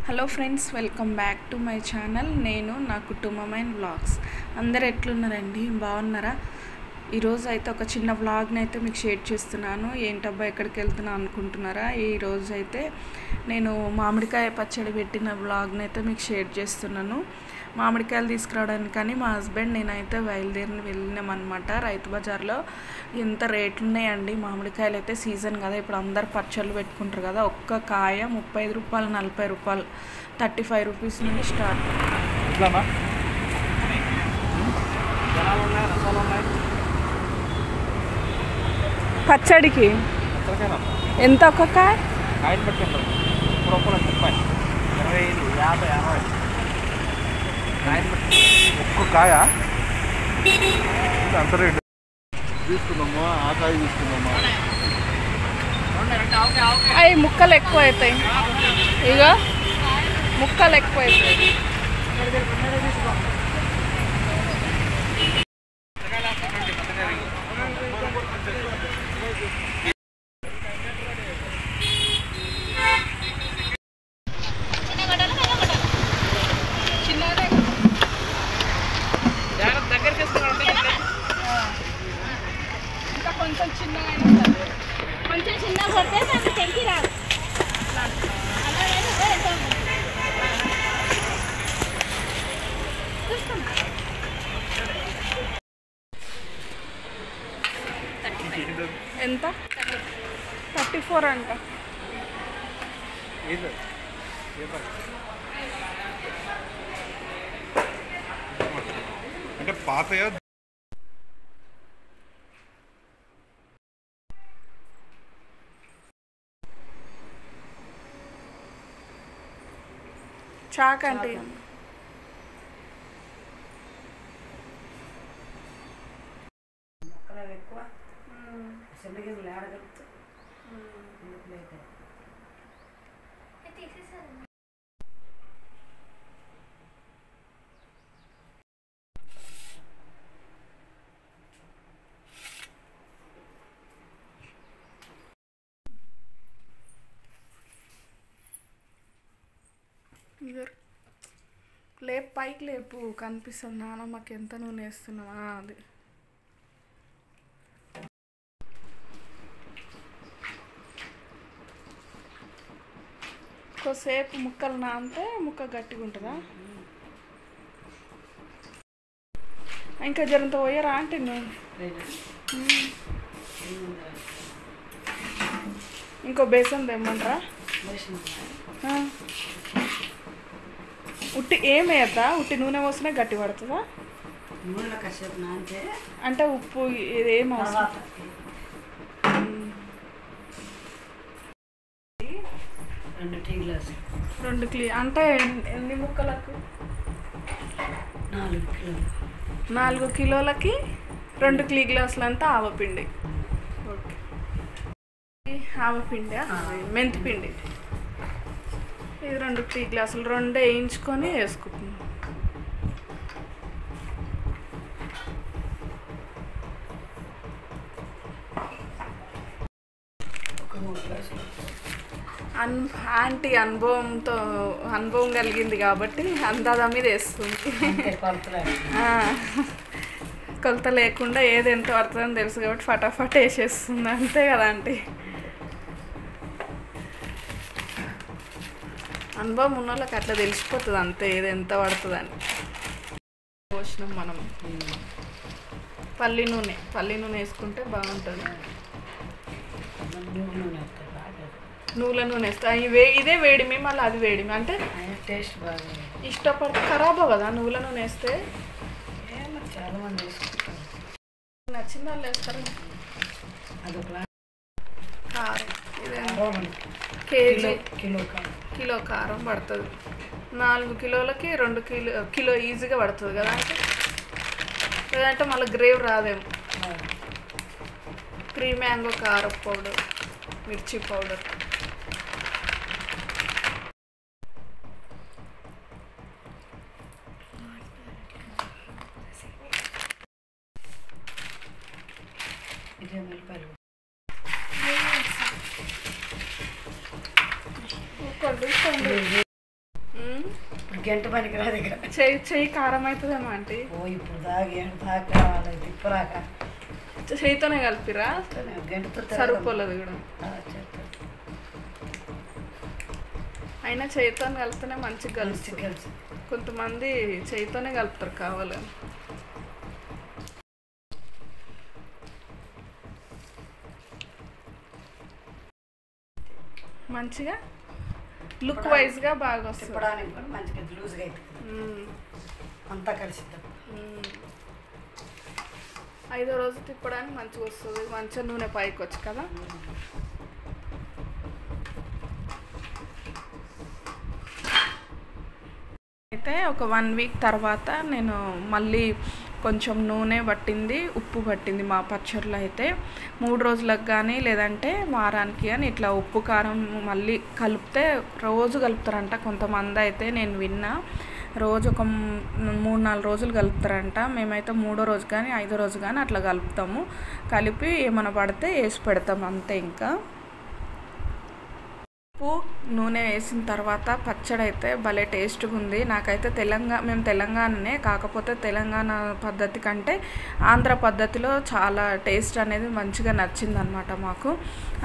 Hello friends, welcome back to my channel. నేను నా కుటుంబం అండ్ వ్లాగ్స్. అందరు ఎట్లున్నారండి? బాగున్నారా? ఈరోజు అయితే ఒక చిన్న వ్లాగ్ని అయితే మీకు షేర్ చేస్తున్నాను. ఏంటబ్బా ఎక్కడికి వెళ్తున్నా అనుకుంటున్నారా? ఈరోజు అయితే నేను మామిడికాయ పచ్చడి పెట్టిన వ్లాగ్ని అయితే మీకు షేర్ చేస్తున్నాను. మామిడికాయలు తీసుకురావడానికి కానీ మా హస్బెండ్ నేనైతే వెళ్ళినామన్నమాట. రైతు బజార్లో ఎంత రేట్లు ఉన్నాయండి మామిడికాయలు. అయితే సీజన్ కదా, ఇప్పుడు అందరు పచ్చళ్ళు పెట్టుకుంటారు కదా. ఒక్క కాయ 35 రూపాయలు, 40 రూపాయలు, 35 రూపీస్ నుండి స్టార్ట్. పచ్చడికి ఎంత ఒక్క కాయ? కాయలు పట్టుకుంటారు చెప్పండి. 25, 50, 60 కాయలు పట్టి ఒక్క కాయ అంత రేటు తీసుకున్నామా? ఆ కాయ తీసుకున్నామా? అవి ముక్కలు ఎక్కువ అవుతాయి. ఇక ముక్కలు ఎక్కువ అవుతాయి. ఇంకా కొంచెం చిన్నగా కొంచెం చిన్నగా కొడితే నాకు తెంకి రాదు. ఎంత? 34 అంట. అంటే పాతయా? చాక్ అంటే ఎక్కువ చెన్నగిరి ఆడగలుగుతా లేపు, పైకి లేపు, కనిపిస్తుంది. నాన్న మాకు ఎంత నూనె వేస్తున్నావా? అది కొద్దిసేపు ముక్కలు నానితే ముక్క గట్టిగా ఉంటుందా? ఇంకా జరంత పోయారా అంటే నేను ఇంకో బేసన్ తెమ్మంటారా? ఉట్టి ఏమేయద్దా? ఉట్టి నూనె పోసినా గట్టి పడుతుందా? నూనెలో కాసేపు నానితే అంటే ఉప్పు ఇదేం అవసరం? 2 టీ గ్లాసులు, 2 అంటే ఎన్ని ముక్కలకు? 4 కిలోలు. 4 కిలోలకి 2 టీ గ్లాసులు అంతా ఆవపిండి. ఓకే, ఆవపిండి, మెంతిపిండి. ఇది 2 టీ గ్లాసులు, 2 వేయించుకొని వేసుకుంటున్నాం. ఒక 3 గ్లాసులు. ఆంటీ అనుభవం కలిగింది కాబట్టి అందాదా మీద వేస్తుంది. కొలత లేకుండా ఏది ఎంత పడుతుందని తెలుసు కాబట్టి ఫటాఫట్ వేసేస్తుంది. అంతే కదా ఆంటీ? అనుభవం ఉన్న వాళ్ళకి అట్లా తెలిసిపోతుంది అంతే, ఏది ఎంత పడుతుందని. పోసినాం మనం పల్లి నూనె వేసుకుంటే బాగుంటుంది. నువ్వుల నూనె వేస్తా. ఇదే వేడిమి, మళ్ళీ అది వేడిమి. అంటే టేస్ట్ బాగా ఇష్టపడితే ఖరాబ్ అవ్వదా నువ్వుల నూనె వేస్తే? చాలా మంది వేసుకుంటారు. నచ్చిన వాళ్ళు వేస్తారు. అదొక కారం ఇదే కేజీ కిలో కారం పడుతుంది. 4 కిలోలకి 2 కిలో ఈజీగా పడుతుంది కదా అంటే. లేదంటే మళ్ళీ గ్రేవ్ రాదేమో. 3 మ్యాంగో కారం పౌడర్, మిర్చి పౌడర్. ఇదే మిరపకాయలు. కొన్ని గంట పనికి రాదు ఇక్కడ. చెయ్యి కారం అవుతుందేమో ఆంటీ. ఓ ఇప్పుడు దాకా కావాలి తిప్పరాక చేయితోనే కలిపిరా గంటతో సరిపోలేదు కూడా. అయినా చేయితో కలిపితేనే మంచిగా కలుస్తుంది. కొంతమంది చేయితోనే కలుపుతారు కావాలని. మంచిగా లుక్ వైజ్గా బాగా వస్తుంది. మంచిగా లూజ్గా అవుతుంది అంతా కలిసిద్దాం. 5వ రోజు తిప్పడానికి మంచిగా వస్తుంది. మంచిగా నూనె పైకి వచ్చి కదా. అయితే ఒక 1 వీక్ తర్వాత నేను మళ్ళీ కొంచెం నూనె పట్టింది, ఉప్పు పట్టింది మా పచ్చడిలో. అయితే 3 రోజులకు కానీ లేదంటే వారానికి కానీ ఇట్లా ఉప్పు కారం మళ్ళీ కలిపితే రోజు కలుపుతారంట కొంతమంది. అయితే నేను విన్నా రోజు ఒక 3-4 రోజులు కలుపుతారంట. మేమైతే 3వ రోజు కానీ 5వ రోజు కానీ అట్లా కలుపుతాము. కలిపి ఏమైనా పడితే వేసి పెడతాం అంతే. ఇంకా ఉప్పు నూనె వేసిన తర్వాత పచ్చడి అయితే భలే టేస్ట్గా ఉంది. నాకైతే మేము తెలంగాణనే, కాకపోతే తెలంగాణ పద్ధతి కంటే ఆంధ్ర పద్ధతిలో చాలా టేస్ట్ అనేది మంచిగా నచ్చిందనమాట మాకు.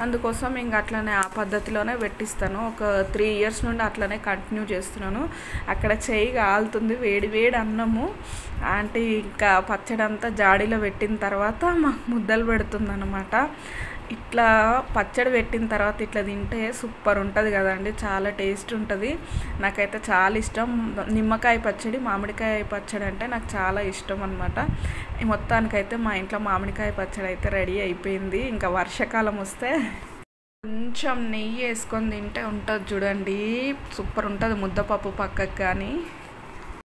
అందుకోసం ఇంక అట్లనే ఆ పద్ధతిలోనే పెట్టిస్తాను. ఒక 3 ఇయర్స్ నుండి అట్లనే కంటిన్యూ చేస్తున్నాను. అక్కడ చెయ్యి కాలుతుంది, వేడి వేడి అన్నము. ఆంటీ ఇంకా పచ్చడి అంతా జాడీలో పెట్టిన తర్వాత మాకు ముద్దలు పెడుతుందన్నమాట. ఇట్లా పచ్చడి పెట్టిన తర్వాత ఇట్లా తింటే సూపర్ ఉంటుంది కదండి, చాలా టేస్ట్ ఉంటుంది. నాకైతే చాలా ఇష్టం. నిమ్మకాయ పచ్చడి, మామిడికాయ పచ్చడి అంటే నాకు చాలా ఇష్టం అనమాట. మొత్తానికైతే మా ఇంట్లో మామిడికాయ పచ్చడి అయితే రెడీ అయిపోయింది. ఇంకా వర్షాకాలం వస్తే కొంచెం నెయ్యి వేసుకొని తింటే ఉంటుంది చూడండి, సూపర్ ఉంటుంది. ముద్దపప్పు పక్కకు కానీ